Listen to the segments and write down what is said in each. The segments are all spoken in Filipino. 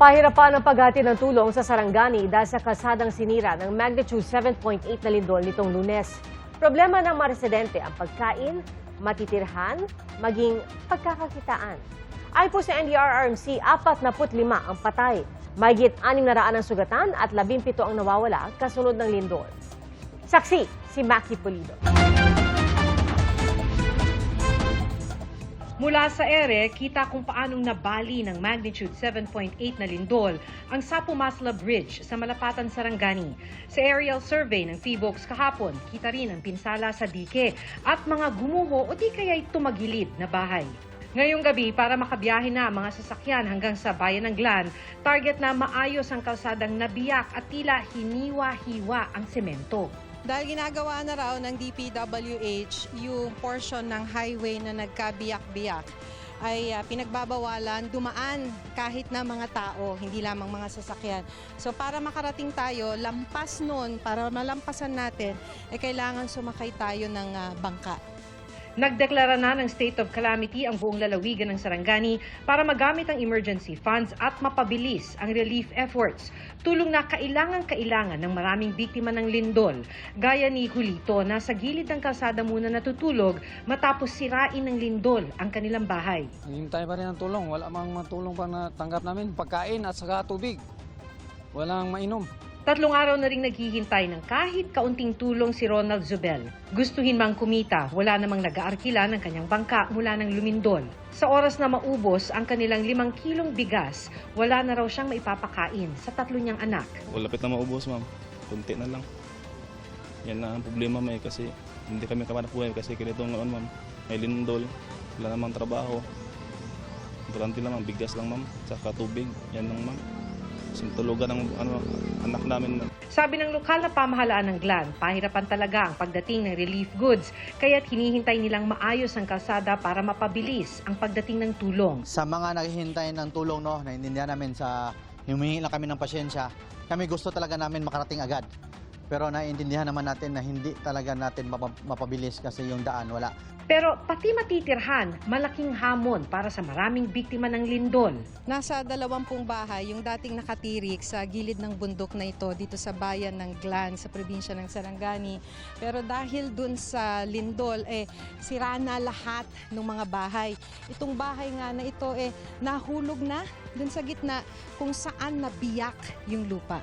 Pahirapan ang paghatid ng tulong sa Sarangani dahil sa kalsadang sinira ng magnitude 7.8 na lindol nitong Lunes. Problema ng mga residente ang pagkain, matitirhan, maging pagkakakitaan. Ayon po sa NDRRMC, 45 ang patay. Mahigit 600 ang sugatan at 17 ang nawawala kasunod ng lindol. Saksi, si Maki Pulido. Mula sa ere, kita kung paanong nabali ng magnitude 7.8 na lindol ang Sapu-Masla Bridge sa Malapatan, Sarangani. Sa aerial survey ng PHIVOLCS kahapon, kita rin ang pinsala sa dike at mga gumuho o di kaya'y tumagilid na bahay. Ngayong gabi, para makabiyahe na ang mga sasakyan hanggang sa bayan ng Glan, target na maayos ang kalsadang nabiyak at tila hiniwa-hiwa ang semento. Dahil ginagawa na raw ng DPWH yung portion ng highway na nagkabiyak-biyak ay pinagbabawalan dumaan kahit na mga tao, hindi lamang mga sasakyan. So para makarating tayo, lampas nun, para malampasan natin, kailangan sumakay tayo ng bangka. Nagdeklara na ng state of calamity ang buong lalawigan ng Sarangani para magamit ang emergency funds at mapabilis ang relief efforts. Tulong na kailangan ng maraming biktima ng lindol, gaya ni Julito na sa gilid ng kalsada muna natutulog matapos sirain ng lindol ang kanilang bahay. Hintay pa rin ang tulong. Wala mang matulong pa na tanggap namin. Pagkain at saka tubig. Walang mainom. 3 araw na rin naghihintay ng kahit kaunting tulong si Ronald Zubel. Gustuhin mang kumita, wala namang nag-aarkila ng kanyang bangka mula ng lumindol. Sa oras na maubos ang kanilang 5 kilong bigas, wala na raw siyang maipapakain sa 3 niyang anak. Lapit na maubos, ma'am. Kunti na lang. Yan na ang problema, may kasi hindi kami kapanapuhay kasi ganito ngayon, ma'am. May lindol, wala namang trabaho. Durante lang, ma'am. Bigas lang, ma'am. Saka tubig. Yan lang, ma'am. Sintulugan ng anak namin. Sabi ng lokal na pamahalaan ng Glan, pahirapan talaga ang pagdating ng relief goods, kaya't hinihintay nilang maayos ang kalsada para mapabilis ang pagdating ng tulong. Sa mga naghihintay ng tulong, no, naiintindihan namin sa humingi lang kami ng pasyensya. Kami gusto talaga namin makarating agad. Pero naiintindihan naman natin na hindi talaga natin mapabilis kasi yung daan wala. Pero pati matitirhan, malaking hamon para sa maraming biktima ng lindol. Nasa 20 bahay yung dating nakatirik sa gilid ng bundok na ito dito sa bayan ng Glan sa probinsya ng Sarangani. Pero dahil dun sa lindol, sira na lahat ng mga bahay. Itong bahay nga na ito nahulog na dun sa gitna kung saan nabiyak yung lupa.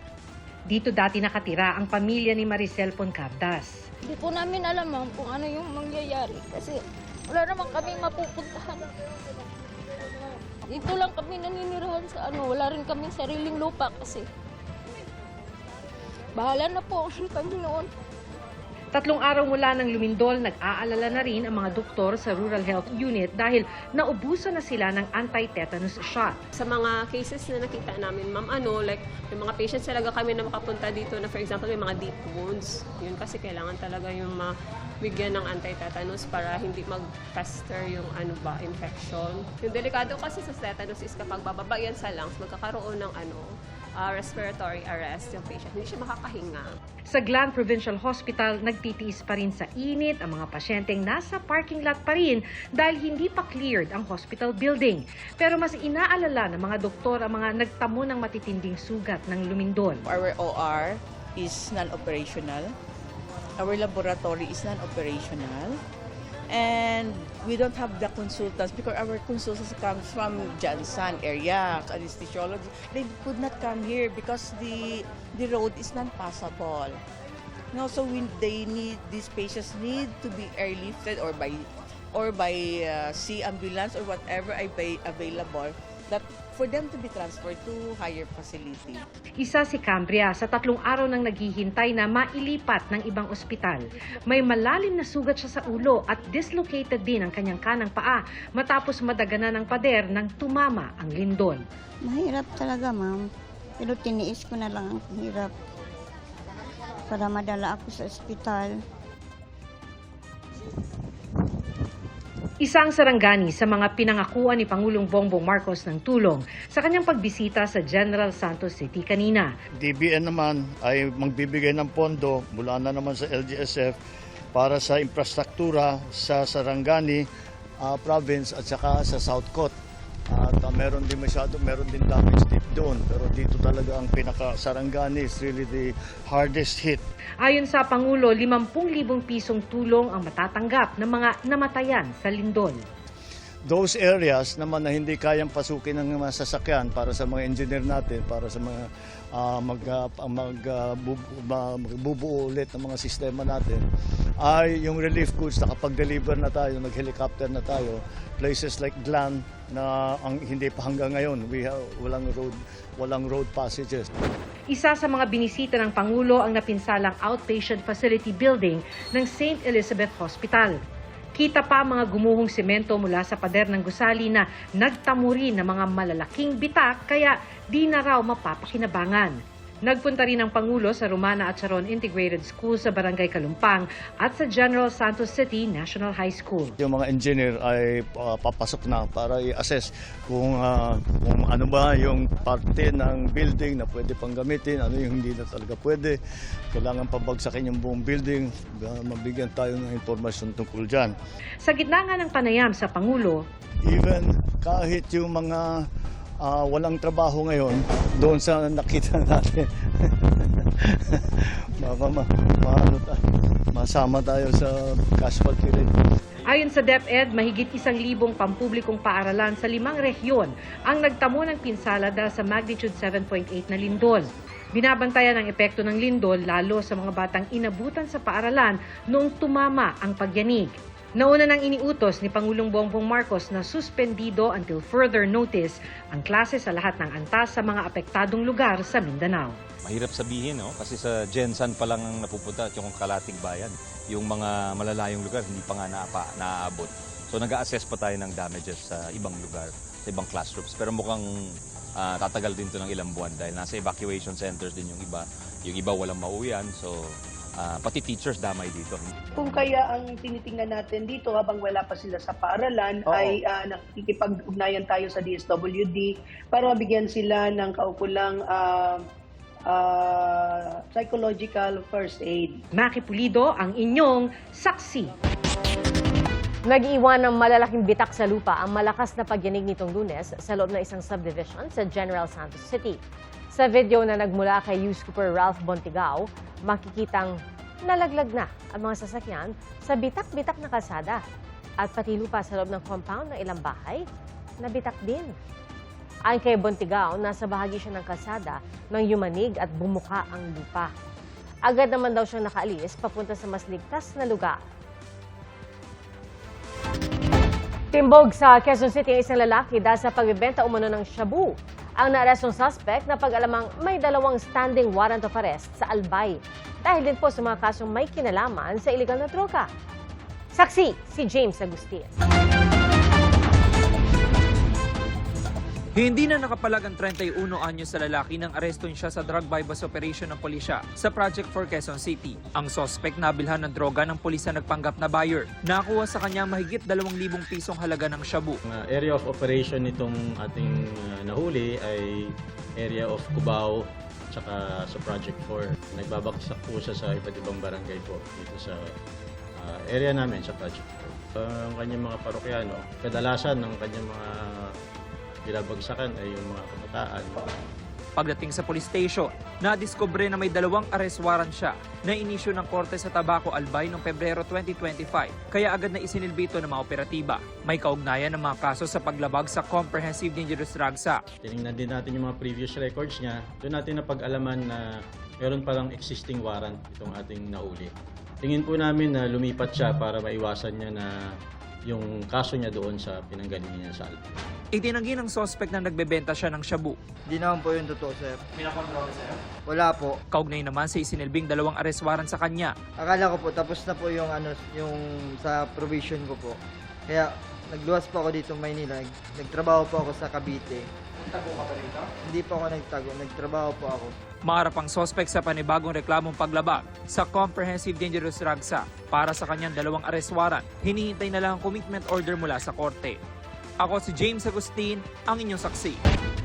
Dito dati nakatira ang pamilya ni Maricel Poncabdas. Hindi po namin alam kung ano yung mangyayari kasi wala naman kaming mapupuntahan. Dito lang kami naninirahan sa wala rin kaming sariling lupa kasi bahala na po kami noon. 3 araw mula ng lumindol, nag-aalala na rin ang mga doktor sa Rural Health Unit dahil naubusan na sila ng anti-tetanus shot. Sa mga cases na nakita namin, ma'am, may mga patients talaga kami na makapunta dito na for example may mga deep wounds. Yun kasi kailangan talaga yung mabigyan ng anti-tetanus para hindi mag-fester yung infection. Yung delikado kasi sa tetanus is kapag bababa yan sa lungs, magkakaroon ng respiratory arrest yung patient. Hindi siya makakahinga. Sa Glan Provincial Hospital, nagtitiis pa rin sa init ang mga pasyenteng nasa parking lot pa rin dahil hindi pa cleared ang hospital building. Pero mas inaalala ng mga doktor ang mga nagtamo ng matitinding sugat ng lumindol. Our OR is non-operational. Our laboratory is non-operational. And we don't have the consultants because our consultants comes from Jansan area, anesthesiology. They could not come here because the road is not passable. No, so these patients need to be airlifted or by sea ambulance or whatever available that for them to be transferred to higher facility. Isa si Cambria sa 3 araw nang naghihintay na mailipat ng ibang ospital. May malalim na sugat siya sa ulo at dislocated din ang kanyang kanang paa matapos madaganan ng pader nang tumama ang lindol. Mahirap talaga, ma'am. Pero tiniis ko na lang ang hirap para madala ako sa ospital. Isang Sarangani sa mga pinangakuan ni Pangulong Bongbong Marcos ng tulong sa kanyang pagbisita sa General Santos City kanina. DBN naman ay magbibigay ng pondo mula na naman sa LGSF para sa infrastruktura sa Sarangani province at saka sa South Coast. At meron din damage deep doon. Pero dito talaga ang pinaka-Sarangani is really the hardest hit. Ayon sa Pangulo, 50,000 pisong tulong ang matatanggap ng mga namatayan sa lindol. Those areas naman na hindi kayang pasukin ng mga sasakyan para sa mga engineer natin, para sa mga magbubuo ulit ng mga sistema natin, ay yung relief goods nakapag-deliver na tayo, nag-helicopter na tayo. Places like Glan na hindi pa hanggang ngayon, walang road passages. Isa sa mga binisita ng Pangulo ang napinsalang outpatient facility building ng St. Elizabeth Hospital. Kita pa mga gumuhong semento mula sa pader ng gusali na nagtamuri ng mga malalaking bitak kaya di na raw mapapakinabangan. Nagpunta rin ang Pangulo sa Romana at Charon Integrated School sa Barangay Kalumpang at sa General Santos City National High School. Yung mga engineer ay papasok na para i-assess kung ano ba yung parte ng building na pwede pang gamitin, ano yung hindi na talaga pwede. Kailangan pabagsakin yung buong building, mabigyan tayo ng impormasyon tungkol dyan. Sa gitna nga ng panayam sa Pangulo, even kahit yung mga walang trabaho ngayon, doon sa nakita natin, masama tayo sa casualty rate. ayon sa DepEd, mahigit 1,000 pampublikong paaralan sa 5 rehiyon ang nagtamo ng pinsala dahil sa magnitude 7.8 na lindol. Binabantayan ang epekto ng lindol lalo sa mga batang inabutan sa paaralan noong tumama ang pagyanig. Nauna nang iniutos ni Pangulong Bongbong Marcos na suspendido until further notice ang klase sa lahat ng antas sa mga apektadong lugar sa Mindanao. Mahirap sabihin, no? Kasi sa Gensan pa lang ang napupunta at yung kalating bayan. Yung mga malalayong lugar, hindi pa nga naaabot. So nag-a-assess pa tayo ng damages sa ibang lugar, sa ibang classrooms. Pero mukhang tatagal din to ng ilang buwan dahil nasa evacuation centers din yung iba. Yung iba walang mauwian, so pati teachers damay dito. Kung kaya ang tinitingnan natin dito habang wala pa sila sa paaralan ay nakikipag-ugnayan tayo sa DSWD para mabigyan sila ng kaukulang psychological first aid. Maki Pulido, ang inyong saksi. Nag-iwan ng malalaking bitak sa lupa ang malakas na pagyanig nitong Lunes sa loob ng isang subdivision sa General Santos City. Sa video na nagmula kay News Cooper Ralph Bontigao, makikitang nalaglag na ang mga sasakyan sa bitak-bitak na kalsada at pati lupa sa loob ng compound ng ilang bahay na bitak din. Ayon kay Bontigao, nasa bahagi siya ng kalsada nang yumanig at bumuka ang lupa. Agad naman daw siyang nakaalis papunta sa mas ligtas na lugar. Timbog sa Quezon City ang isang lalaki dahil sa pagbebenta umano ng shabu. Ang naarestong suspect na pag-alamang may 2 standing warrant of arrest sa Albay. Dahil din po sa mga kasong may kinalaman sa iligal na droga. Saksi, si James Agustin. Hindi na nakapalag ang 31 anyos sa lalaki nang areston siya sa drug bypass operation ng pulisya sa Project 4 Quezon City. Ang suspect nabilhan ng droga ng pulisya nagpanggap na buyer. Nakuha sa kanya mahigit 2,000 pisong halaga ng shabu. Area of operation nitong ating nahuli ay area of Cubao tsaka sa Project 4. Nagbabaksak po siya sa iba't ibang barangay po dito sa area namin sa Project 4. Ang kanyang mga parokyano, kadalasan ng kanyang mga binabagsakan ay yung mga kabataan. Pagdating sa police station, nadiskubre na may 2 arrest warrant siya na inisyu ng korte sa Tabaco, Albay noong Pebrero 2025. Kaya agad na isinilbi ito ng mga operatiba. May kaugnayan ng mga kaso sa paglabag sa Comprehensive Dangerous Drugs Act. Tinignan din natin yung mga previous records niya. Doon natin napag-alaman na meron palang existing warrant itong ating nahuli. Tingin po namin na lumipat siya para maiwasan niya na yung kaso niya doon sa pinanggalingan niya sa Albay. Itinanggi ng suspect na nagbebenta siya ng shabu. Hindi naman po yung totoo, sir. May nakontrol, sir? Wala po. Kaugnay naman sa isinilbing 2 arrest warrant sa kanya. Akala ko po tapos na po yung yung sa provision ko po. Kaya nagluwas po ako dito Maynila. Nagtrabaho po ako sa Cavite. Nagtago ka pa dito? Hindi po ako nagtago. Nagtrabaho po ako. Maharap ang suspect sa panibagong reklamong paglabag sa Comprehensive Dangerous Drugs Act. Para sa kanyang 2 arrest warrant, hinihintay na lang ang commitment order mula sa korte. Ako si James Agustin, ang inyong saksi.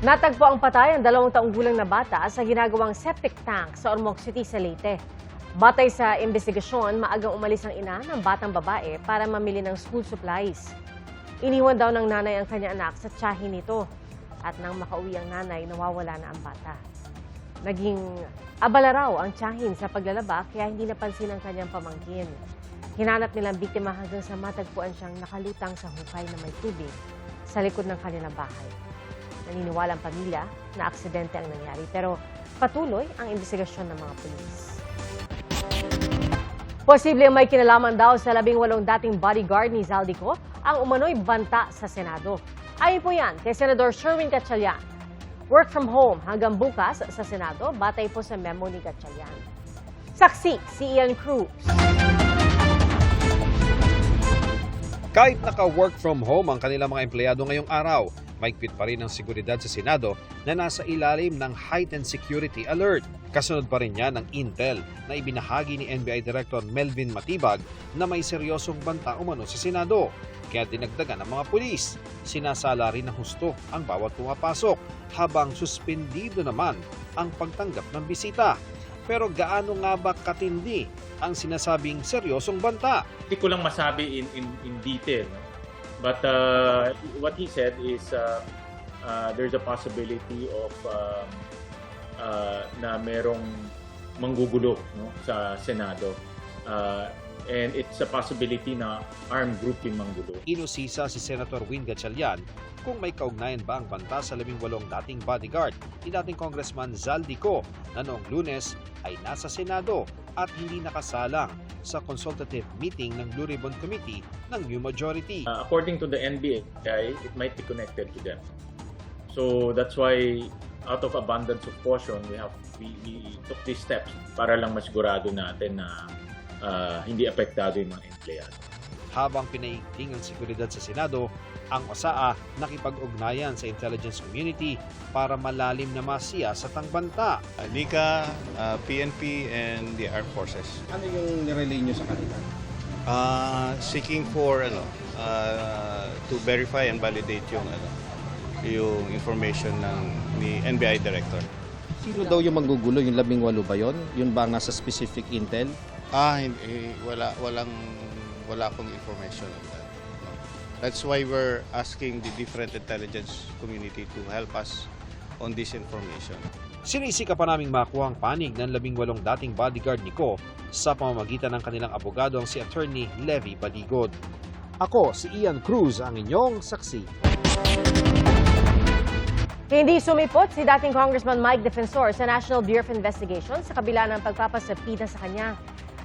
Natagpo ang patay ang 2 taong gulang na bata sa ginagawang septic tank sa Ormoc City sa Leyte. Batay sa investigasyon, maagang umalis ang ina ng batang babae para mamili ng school supplies. Iniwan daw ng nanay ang kanyang anak sa tiyahin nito. At nang makauwi ang nanay, nawawala na ang bata. Naging abala raw ang tiyahin sa paglalaba kaya hindi napansin ang kanyang pamangkin. Hinanap nilang biktima hanggang sa matagpuan siyang nakalutang sa hukay na may tubig sa likod ng kanilang bahay. Naniniwala ang pamilya na aksidente ang nangyari pero patuloy ang investigasyon ng mga pulis. Posible may kinalaman daw sa 18 dating bodyguard ni Zaldico ang umano'y banta sa Senado. Ayon po yan kay Senador Sherwin Gatchalian. Work from home hanggang bukas sa Senado batay po sa memo ni Gatchalian. Saksi si Ian Cruz. Kahit naka-work from home ang kanilang mga empleyado ngayong araw, mahigpit pa rin ang seguridad sa Senado na nasa ilalim ng heightened security alert. Kasunod pa rin yan ng intel na ibinahagi ni NBI Director Melvin Matibag na may seryosong banta umano sa Senado. Kaya dinagdagan ng mga pulis. Sinasala rin ng husto ang bawat pumapasok habang suspendido naman ang pagtanggap ng bisita. Pero gaano nga ba katindi ang sinasabing seryosong banta? Hindi ko lang masabi in detail. No? But what he said is there's a possibility of na merong manggugulo no, sa Senado. And it's a possibility na armed group yung manggulo. Inusisa si Senator Win Gatchalian kung may kaugnayan ba ang banta sa 18 dating bodyguard ni dating Congressman Zaldico na noong Lunes ay nasa Senado at hindi nakasalang sa consultative meeting ng Blue Ribbon Committee ng New Majority. According to the NBI, it might be connected to them. So that's why out of abundance of caution, we took these steps para lang masigurado natin na hindi apektado yung mga empleyado. Habang pinaigting ang seguridad sa Senado, ang OSAA nakipag-ugnayan sa intelligence community para malalim na masiyasat ang banta. NICA, PNP, and the Armed Forces. Ano yung nirelay nyo sa kanila? Seeking for to verify and validate yung information ni NBI Director. Sino daw yung manggugulo? Yung 18 ba yun? Yun ba nasa specific intel? Wala akong information on that. No. That's why we're asking the different intelligence community to help us on this information. Sinisika pa naming makuha ang panig ng 18 dating bodyguard ni Ko sa pamamagitan ng kanilang abogado ang si Attorney Levy Baligod. Ako si Ian Cruz, ang inyong saksi. Hindi sumipot si dating Congressman Mike Defensor sa National Bureau of Investigation sa kabila ng pagpapasapina sa kanya.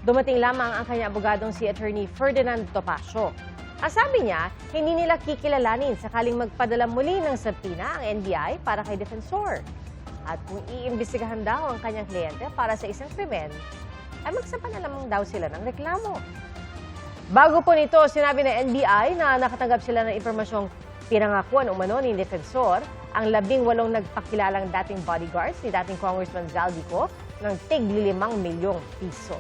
Dumating lamang ang kanyang abogadong si Attorney Ferdinand Topacio. Ang sabi niya, hindi nila kikilalanin sakaling magpadala muli ng sapina ang NBI para kay Defensor. At kung iimbestigahan daw ang kanyang kliyente para sa isang krimen, ay magsampa na lamang daw sila ng reklamo. Bago po nito, sinabi ng NBI na nakatanggap sila ng impormasyong pinangakuan umano ni Defensor ang 18 nagpakilalang dating bodyguards ni dating Congressman Zaldico ng tig-5 milyong piso.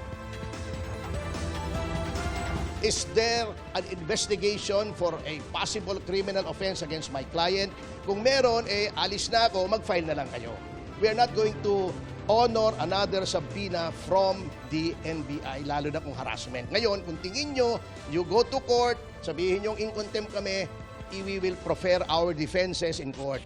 Is there an investigation for a possible criminal offense against my client? Kung meron, alis na ako, mag-file na lang kayo. We are not going to honor another subpoena from the NBI, lalo na kung harassment. Ngayon, kung tingin nyo, you go to court, sabihin nyo in contempt kami, we will prefer our defenses in court.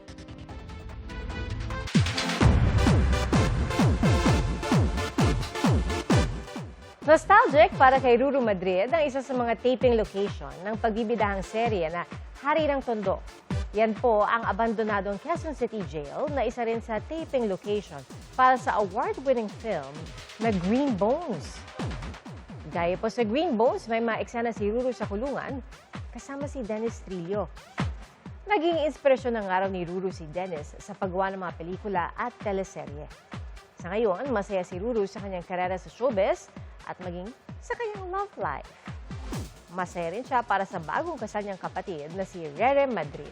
Nostalgic para kay Ruru Madrid ang isa sa mga taping location ng pagbibidahang serye na Hari ng Tondo. Yan po ang abandonadong Quezon City Jail na isa rin sa taping location para sa award-winning film na Green Bones. Gaya po sa Green Bones, may maeksena si Ruru sa kulungan kasama si Dennis Trillo. Naging inspirasyon ng araw ni Ruru si Dennis sa paggawa ng mga pelikula at teleserye. Sa ngayon, masaya si Ruru sa kanyang karera sa showbiz at maging sa kanyang love life. Masaya rin siya para sa bagong kasal niyang kapatid na si Rere Madrid.